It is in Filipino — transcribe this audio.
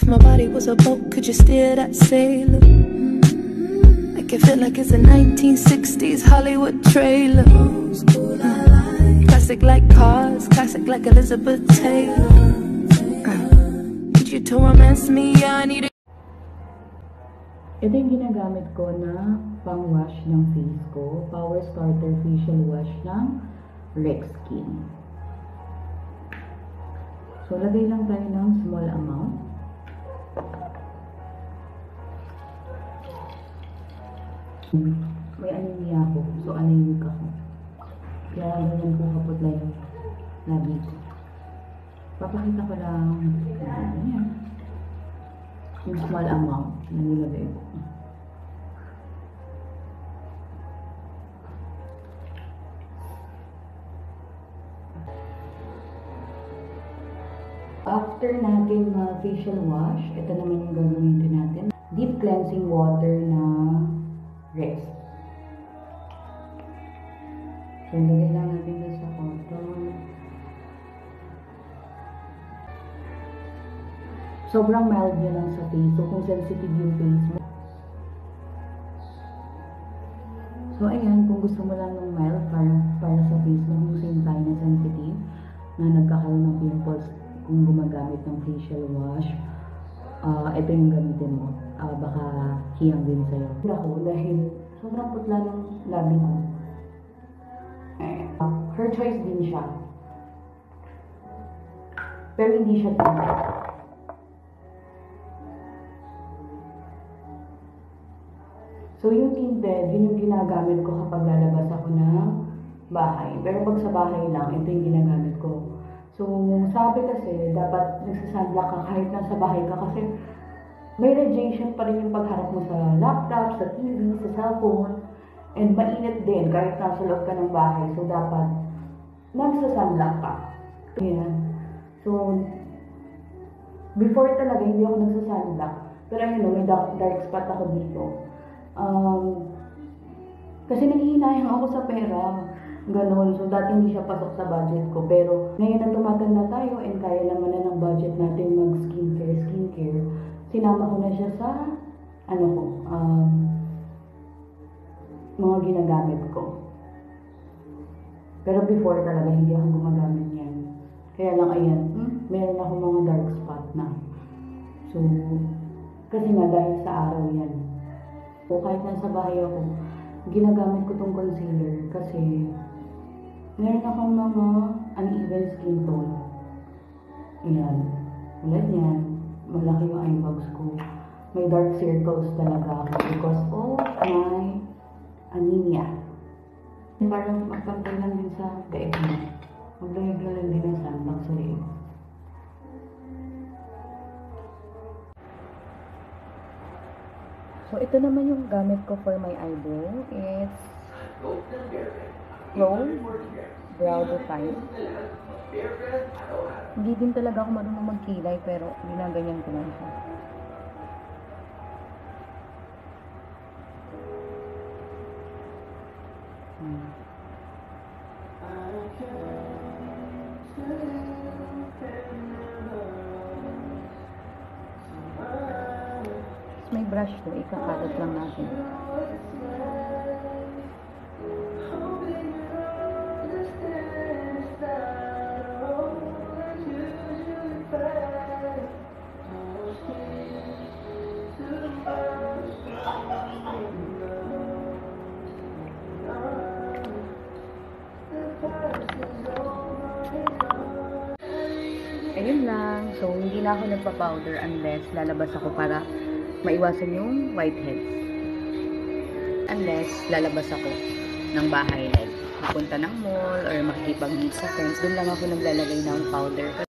my body was a boat, could you steer that sailor? Make it feel like it's a 1960s Hollywood trailer. Classic like cars, classic like Elizabeth Taylor. Need you to romance me, I need a... Ito yung ginagamit ko na pang-wash ng face ko. Power Starter Facial Wash ng Rexkin. So, lagay lang tayo ng small amount. May anemia ako. So, anemic ako. Kaya ganyan ko kaputla yung labi ko. Papakita ko lang yung small amount na nilagay ko. After natin facial wash, ito naman yung gagamitin natin. Deep cleansing water na Rex. So, lagay lang natin sa cotton. Sobrang mild nyo lang sa face. So, kung sensitive yung face mo. So, ayan. Kung gusto mo lang ng mild para sa face mo, kung same tayo na sensitive, na nagkakaroon ng pimples kung gumagamit ng facial wash, ito yung gamitin mo. Baka hiyang din sa'yo. Ako, dahil sobrang putla ng labi ko. Her choice din siya. Pero hindi siya tinted. So, yung tinted, yun yung ginagamit ko kapag lalabas ako ng bahay. Pero pag sa bahay lang, ito yung ginagamit ko. So, sabi kasi, dapat nagsasunblock ka kahit nasa bahay ka kasi may radiation pa rin yung pagharap mo sa laptop, sa TV, sa cellphone, and mainit din kahit nasa loob ka ng bahay. So, dapat nagsasunblock ka. Ayan. So, before talaga, hindi ako nagsasunblock. Pero ayun, may dark spot ako dito. Kasi nanghihinayang ako sa pera. Ganon. So, dati hindi siya pasok sa budget ko. Pero, ngayon na tumatanda tayo and kaya naman na ng budget natin mag-skincare. Sinama ko na siya sa, mga ginagamit ko. Pero before talaga, hindi ako gumagamit yan. Kaya lang, ayan, meron ako mga dark spot na. So, kasi nga dahil sa araw yan. So, kahit nasa bahay ako, ginagamit ko tong concealer kasi meron akong mga uneven skin tone. Ayan. Tulad yan. Malaki yung eye bags ko. May dark circles talaga ako because of my anemia. Parang magpantay lang din sa daig mo. Maglayag lang din ang sunblock sa daig. So, ito naman yung gamit ko for my eyebrow. It's Rose Brow Define. Hindi din talaga ako marunong magkilay, pero ginaganyan ko lang siya. May brush to, ikakalat lang natin. Ayun lang. So, hindi na ako nagpa-powder unless lalabas ako para maiwasan yung whiteheads. Unless lalabas ako ng bahay, like pupunta ng mall or makikipag-meet sa friends, doon lang ako naglalagay ng powder.